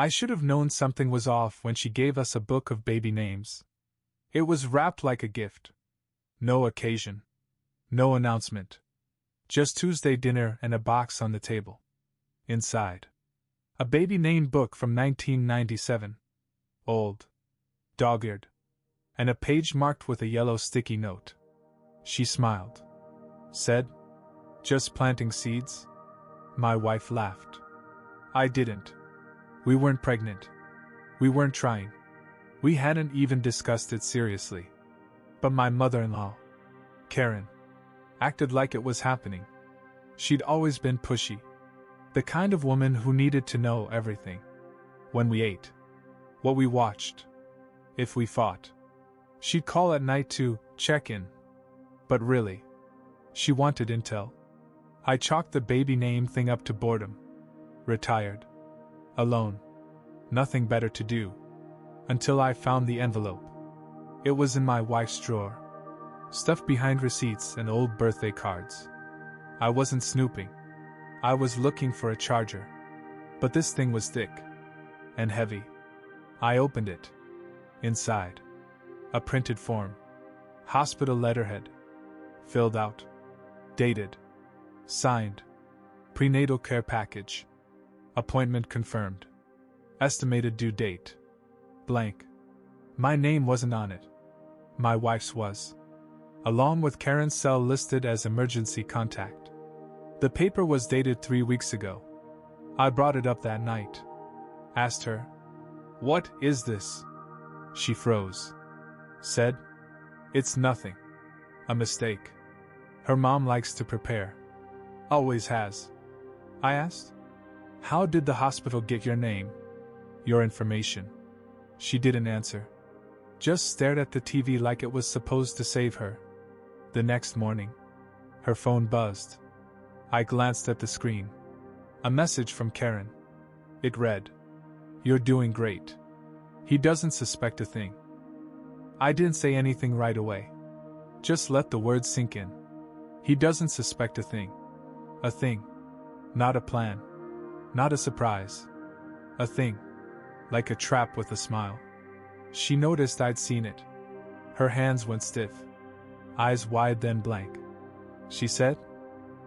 I should have known something was off when she gave us a book of baby names. It was wrapped like a gift. No occasion. No announcement. Just Tuesday dinner and a box on the table. Inside, a baby name book from 1997. Old. Dog-eared. And a page marked with a yellow sticky note. She smiled. Said, "Just planting seeds?" My wife laughed. I didn't. We weren't pregnant. We weren't trying. We hadn't even discussed it seriously. But my mother-in-law, Karen, acted like it was happening. She'd always been pushy. The kind of woman who needed to know everything. When we ate. What we watched. If we fought. She'd call at night to check in. But really, she wanted intel. I chalked the baby name thing up to boredom. Retired. Alone. Nothing better to do. Until I found the envelope. It was in my wife's drawer. Stuffed behind receipts and old birthday cards. I wasn't snooping. I was looking for a charger. But this thing was thick. And heavy. I opened it. Inside. A printed form. Hospital letterhead. Filled out. Dated. Signed. Prenatal care package. Appointment confirmed. Estimated due date. Blank. My name wasn't on it. My wife's was. Along with Karen's cell listed as emergency contact. The paper was dated 3 weeks ago. I brought it up that night. Asked her, "What is this?" She froze. Said, "It's nothing. A mistake. Her mom likes to prepare. Always has." I asked, "How did the hospital get your name? Your information?" She didn't answer. Just stared at the TV like it was supposed to save her. The next morning, her phone buzzed. I glanced at the screen. A message from Karen. It read, "You're doing great. He doesn't suspect a thing." I didn't say anything right away. Just let the words sink in. He doesn't suspect a thing. A thing. Not a plan. Not a surprise. A thing. Like a trap with a smile. She noticed I'd seen it. Her hands went stiff. Eyes wide then blank. She said,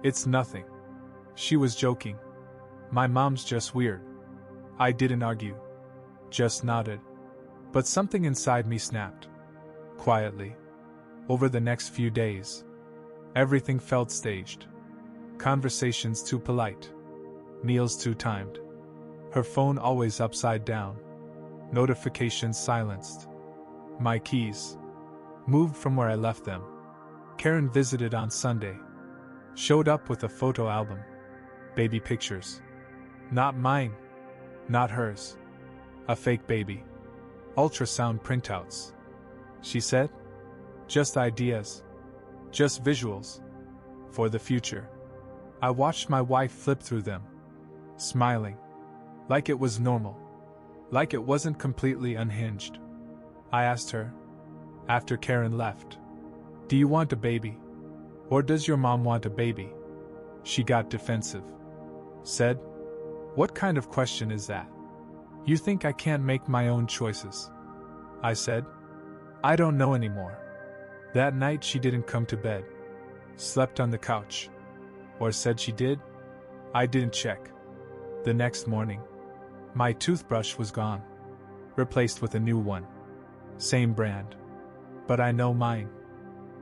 "It's nothing." She was joking. My mom's just weird. I didn't argue. Just nodded. But something inside me snapped. Quietly. Over the next few days. Everything felt staged. Conversations too polite. Meals too timed. Her phone always upside down. Notifications silenced. My keys. Moved from where I left them. Karen visited on Sunday. Showed up with a photo album. Baby pictures. Not mine. Not hers. A fake baby. Ultrasound printouts. She said, "Just ideas. Just visuals. For the future." I watched my wife flip through them. Smiling. Like it was normal. Like it wasn't completely unhinged. I asked her, after Karen left, "Do you want a baby? Or does your mom want a baby?" She got defensive. Said, "What kind of question is that? You think I can't make my own choices?" I said, "I don't know anymore." That night she didn't come to bed. Slept on the couch. Or said she did? I didn't check. The next morning, my toothbrush was gone. Replaced with a new one. Same brand. But I know mine.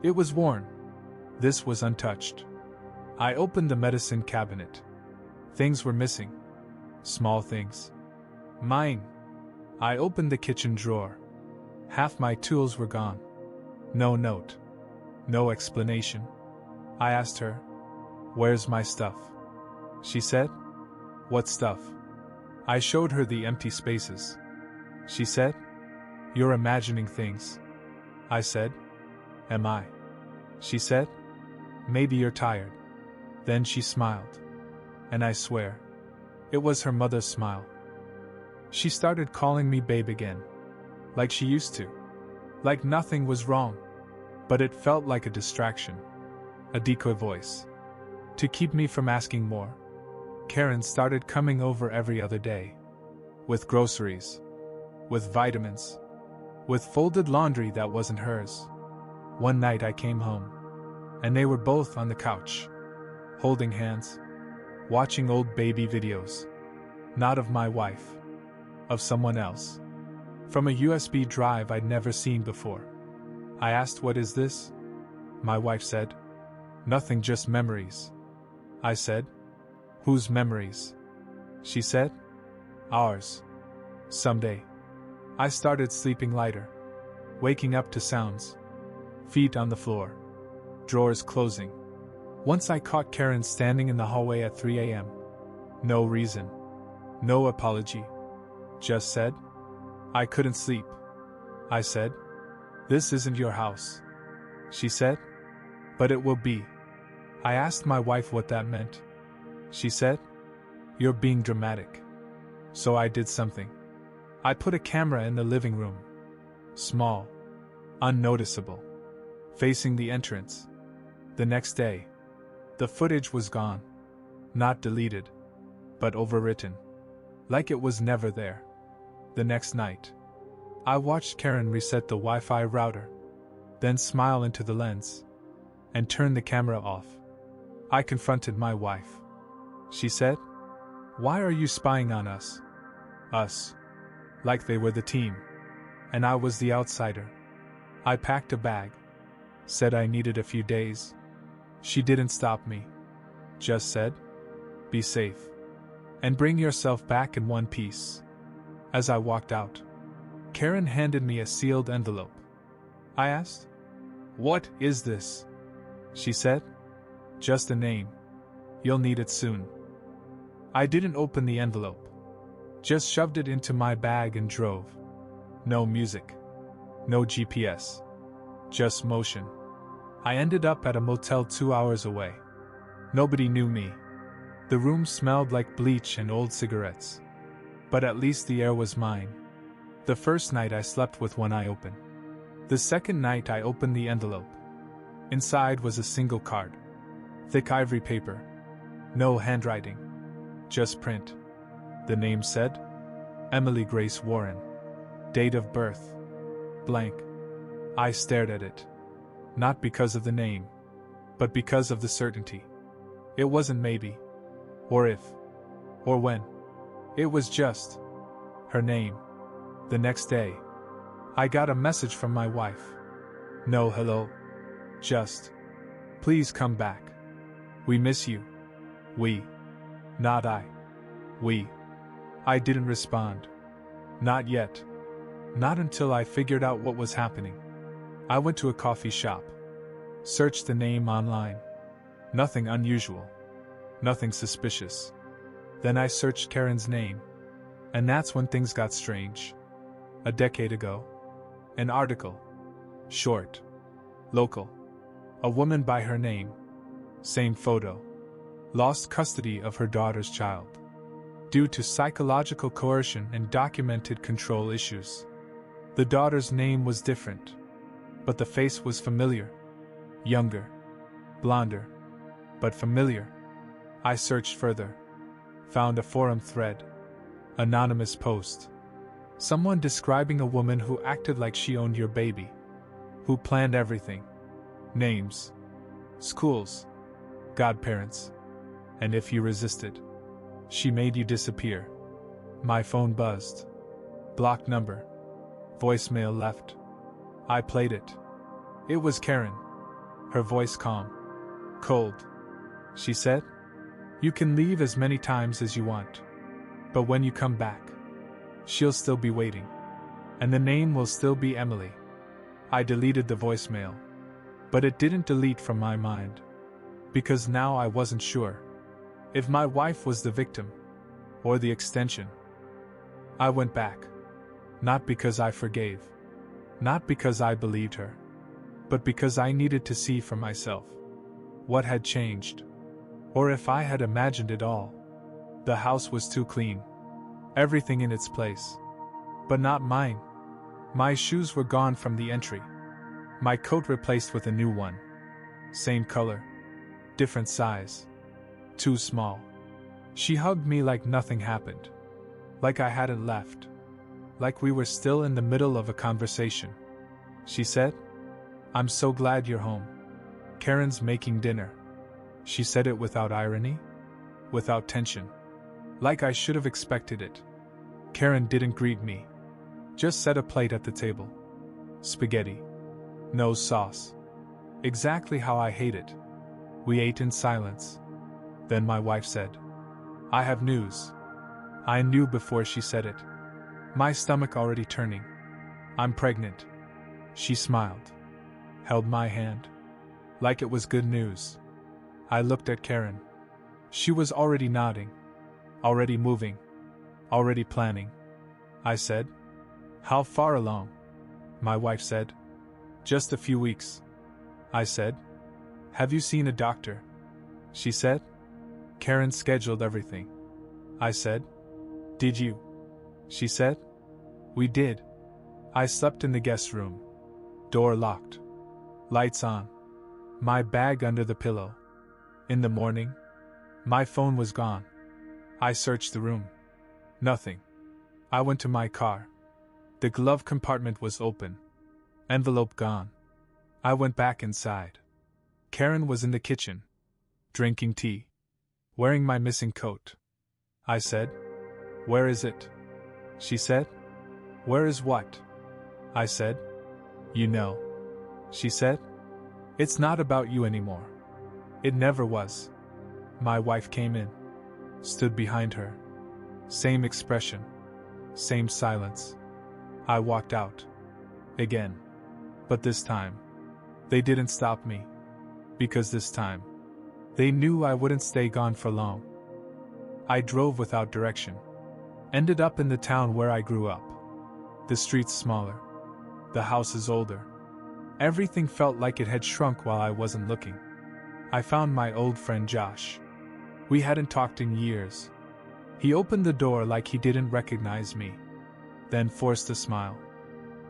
It was worn. This was untouched. I opened the medicine cabinet. Things were missing. Small things. Mine. I opened the kitchen drawer. Half my tools were gone. No note. No explanation. I asked her, "Where's my stuff?" She said, "What stuff?" I showed her the empty spaces. She said, "You're imagining things." I said, "Am I?" She said, "Maybe you're tired." Then she smiled. And I swear, it was her mother's smile. She started calling me babe again. Like she used to. Like nothing was wrong. But it felt like a distraction. A decoy voice. To keep me from asking more. Karen started coming over every other day. with groceries, with vitamins, with folded laundry that wasn't hers. One night I came home, and they were both on the couch, holding hands, watching old baby videos. Not of my wife, of someone else. From a USB drive I'd never seen before. I asked, "What is this?" My wife said, "Nothing, just memories." I said, "Whose memories?" She said, "Ours. Someday." I started sleeping lighter, waking up to sounds. Feet on the floor. Drawers closing. Once I caught Karen standing in the hallway at 3 a.m. No reason. No apology. Just said, "I couldn't sleep." I said, "This isn't your house." She said, "But it will be." I asked my wife what that meant. She said, "You're being dramatic." So I did something. I put a camera in the living room. Small. Unnoticeable. Facing the entrance. The next day, the footage was gone. Not deleted, but overwritten. Like it was never there. The next night, I watched Karen reset the Wi-Fi router, then smile into the lens, and turn the camera off. I confronted my wife. She said, "Why are you spying on us?" Us. Like they were the team, and I was the outsider. I packed a bag, said I needed a few days. She didn't stop me. Just said, "Be safe. And bring yourself back in one piece." As I walked out, Karen handed me a sealed envelope. I asked, "What is this?" She said, "Just a name. You'll need it soon." I didn't open the envelope. Just shoved it into my bag and drove. No music. No GPS. Just motion. I ended up at a motel 2 hours away. Nobody knew me. The room smelled like bleach and old cigarettes. But at least the air was mine. The first night I slept with one eye open. The second night I opened the envelope. Inside was a single card. Thick ivory paper. No handwriting. Just print. The name said, Emily Grace Warren. Date of birth, blank. I stared at it. Not because of the name, but because of the certainty. It wasn't maybe, or if, or when. It was just her name. The next day, I got a message from my wife. No hello. Just, "Please come back. We miss you." We. Not I. We. I didn't respond. Not yet. Not until I figured out what was happening. I went to a coffee shop. Searched the name online. Nothing unusual. Nothing suspicious. Then I searched Karen's name. And that's when things got strange. A decade ago. An article. Short. Local. A woman by her name. Same photo. Lost custody of her daughter's child. Due to psychological coercion and documented control issues. The daughter's name was different. But the face was familiar. Younger. Blonder. But familiar. I searched further. Found a forum thread. Anonymous post. Someone describing a woman who acted like she owned your baby. Who planned everything. Names. Schools. Godparents. And if you resisted, she made you disappear. My phone buzzed. Blocked number. Voicemail left. I played it. It was Karen. Her voice calm. Cold. She said, "You can leave as many times as you want. But when you come back, she'll still be waiting. And the name will still be Emily." I deleted the voicemail. But it didn't delete from my mind. Because now I wasn't sure if my wife was the victim, or the extension. I went back. Not because I forgave. Not because I believed her. But because I needed to see for myself what had changed. Or if I had imagined it all. The house was too clean. Everything in its place. But not mine. My shoes were gone from the entry. My coat replaced with a new one. Same color. Different size. Too small. She hugged me like nothing happened. Like I hadn't left. Like we were still in the middle of a conversation. She said, "I'm so glad you're home. Karen's making dinner." She said it without irony, without tension. Like I should have expected it. Karen didn't greet me. Just set a plate at the table. Spaghetti. No sauce. Exactly how I hate it. We ate in silence. Then my wife said, "I have news." I knew before she said it. My stomach already turning. "I'm pregnant." She smiled. Held my hand. Like it was good news. I looked at Karen. She was already nodding. Already moving. Already planning. I said, "How far along?" My wife said, "Just a few weeks." I said, "Have you seen a doctor?" She said, "Karen scheduled everything." I said, "Did you?" She said, "We did." I slept in the guest room. Door locked. Lights on. My bag under the pillow. In the morning, my phone was gone. I searched the room. Nothing. I went to my car. The glove compartment was open. Envelope gone. I went back inside. Karen was in the kitchen, drinking tea, wearing my missing coat. I said, "Where is it?" She said, "Where is what?" I said, "You know." She said, "It's not about you anymore. It never was." My wife came in, stood behind her. Same expression, same silence. I walked out. Again. But this time, they didn't stop me. Because this time, they knew I wouldn't stay gone for long. I drove without direction. Ended up in the town where I grew up. The streets smaller. The houses older. Everything felt like it had shrunk while I wasn't looking. I found my old friend Josh. We hadn't talked in years. He opened the door like he didn't recognize me. Then forced a smile.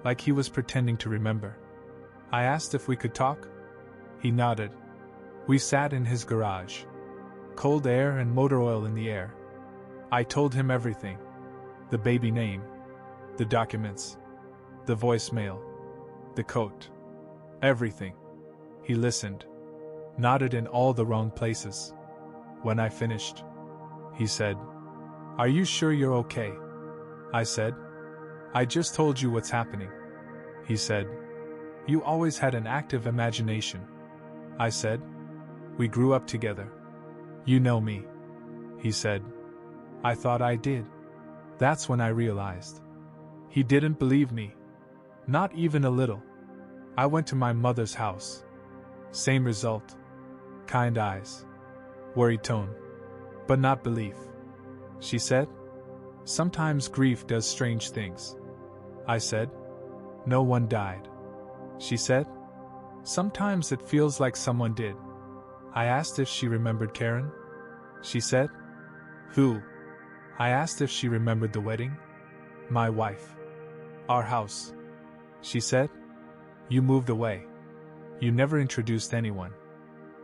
Like he was pretending to remember. I asked if we could talk. He nodded. We sat in his garage. Cold air and motor oil in the air. I told him everything. The baby name. The documents. The voicemail. The coat. Everything. He listened. Nodded in all the wrong places. When I finished, he said, "Are you sure you're okay?" I said, "I just told you what's happening." He said, "You always had an active imagination." I said, "We grew up together. You know me." He said, "I thought I did." That's when I realized. He didn't believe me. Not even a little. I went to my mother's house. Same result. Kind eyes. Worried tone. But not belief. She said, "Sometimes grief does strange things." I said, "No one died." She said, "Sometimes it feels like someone did." I asked if she remembered Karen. She said, "Who?" I asked if she remembered the wedding. "My wife. Our house." She said, "You moved away. You never introduced anyone."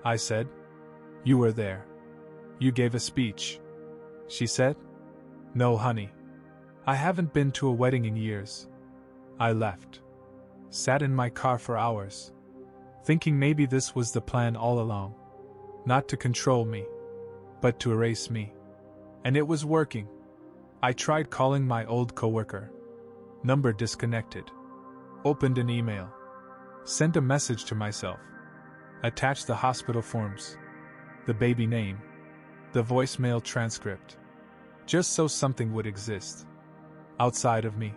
I said, "You were there. You gave a speech." She said, "No, honey. I haven't been to a wedding in years." I left. Sat in my car for hours. Thinking maybe this was the plan all along. Not to control me, but to erase me. And it was working. I tried calling my old coworker. Number disconnected. Opened an email. Sent a message to myself. Attached the hospital forms. The baby name. The voicemail transcript. Just so something would exist. Outside of me.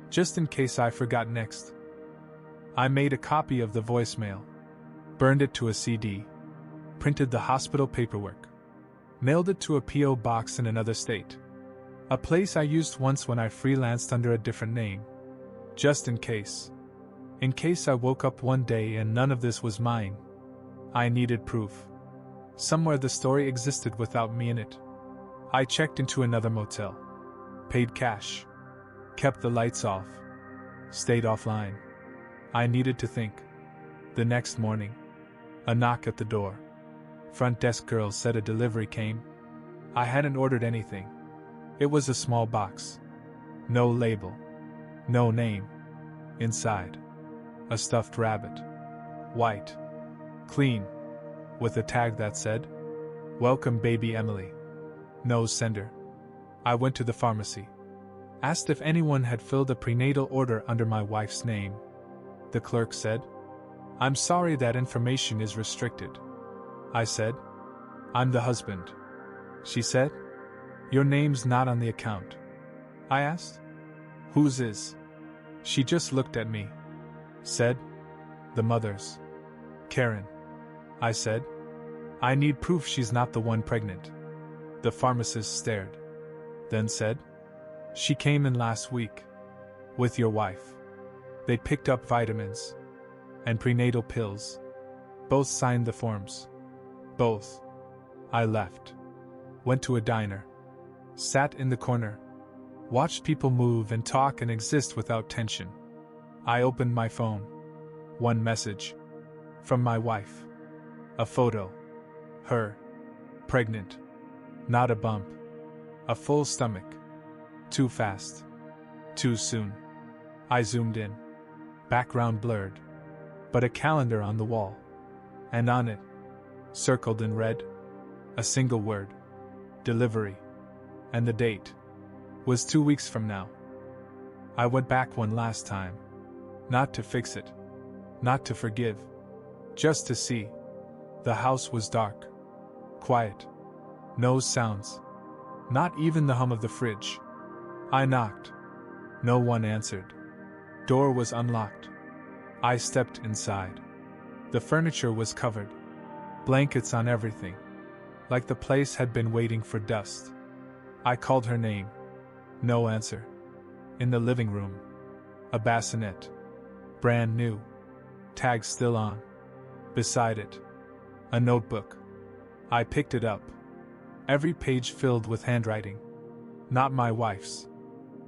Just in case I forgot next. I made a copy of the voicemail. Burned it to a CD. Printed the hospital paperwork. Mailed it to a P.O. box in another state. A place I used once when I freelanced under a different name. Just in case. In case I woke up one day and none of this was mine. I needed proof. Somewhere the story existed without me in it. I checked into another motel. Paid cash. Kept the lights off. Stayed offline. I needed to think. The next morning. A knock at the door. Front desk girl said a delivery came. I hadn't ordered anything. It was a small box. No label. No name. Inside, a stuffed rabbit. White. Clean. With a tag that said, "Welcome baby Emily." No sender. I went to the pharmacy. Asked if anyone had filled a prenatal order under my wife's name. The clerk said, "I'm sorry, that information is restricted." I said, "I'm the husband." She said, "Your name's not on the account." I asked, "Whose is?" She just looked at me. Said, "The mother's." "Karen." I said, "I need proof she's not the one pregnant." The pharmacist stared. Then said, "She came in last week. With your wife. They picked up vitamins. And prenatal pills. Both signed the forms. Both." I left. Went to a diner. Sat in the corner. Watched people move and talk and exist without tension. I opened my phone. One message. From my wife. A photo. Her. Pregnant. Not a bump. A full stomach. Too fast. Too soon. I zoomed in. Background blurred. But a calendar on the wall. And on it, circled in red, a single word. Delivery. And the date was 2 weeks from now. I went back one last time. Not to fix it. Not to forgive. Just to see. The house was dark. Quiet. No sounds. Not even the hum of the fridge. I knocked. No one answered. Door was unlocked. I stepped inside. The furniture was covered. Blankets on everything. Like the place had been waiting for dust. I called her name. No answer. In the living room. A bassinet. Brand new. Tag still on. Beside it. A notebook. I picked it up. Every page filled with handwriting. Not my wife's.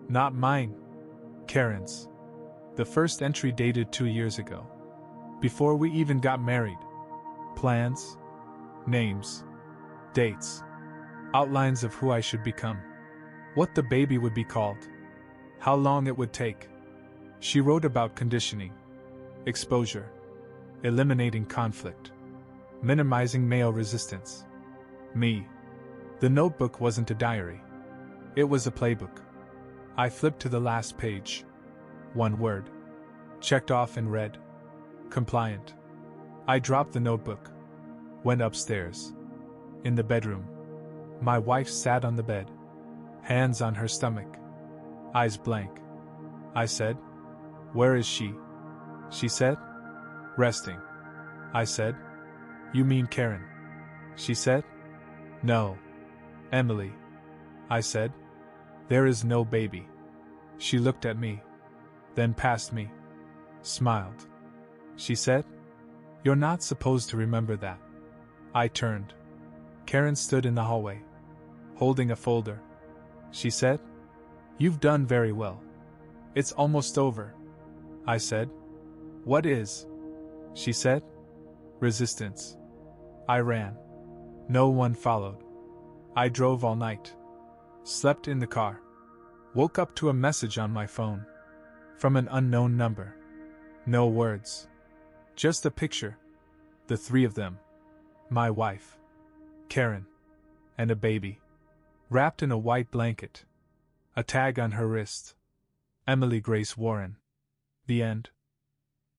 Not mine. Karen's. The first entry dated 2 years ago. Before we even got married. Plans. Names. Dates. Outlines of who I should become. What the baby would be called. How long it would take. She wrote about conditioning. Exposure. Eliminating conflict. Minimizing male resistance. Me. The notebook wasn't a diary. It was a playbook. I flipped to the last page. One word. Checked off and read. Compliant. I dropped the notebook. Went upstairs. In the bedroom. My wife sat on the bed. Hands on her stomach. Eyes blank. I said, "Where is she?" She said, "Resting." I said, "You mean Karen?" She said, "No. Emily." I said, "There is no baby." She looked at me. Then past me. Smiled. She said, "You're not supposed to remember that." I turned. Karen stood in the hallway. Holding a folder. She said, "You've done very well. It's almost over." I said, "What is?" She said, "Resistance." I ran. No one followed. I drove all night. Slept in the car. Woke up to a message on my phone. From an unknown number. No words. Just a picture. The three of them. My wife. Karen. And a baby. Wrapped in a white blanket. A tag on her wrist. Emily Grace Warren. The end.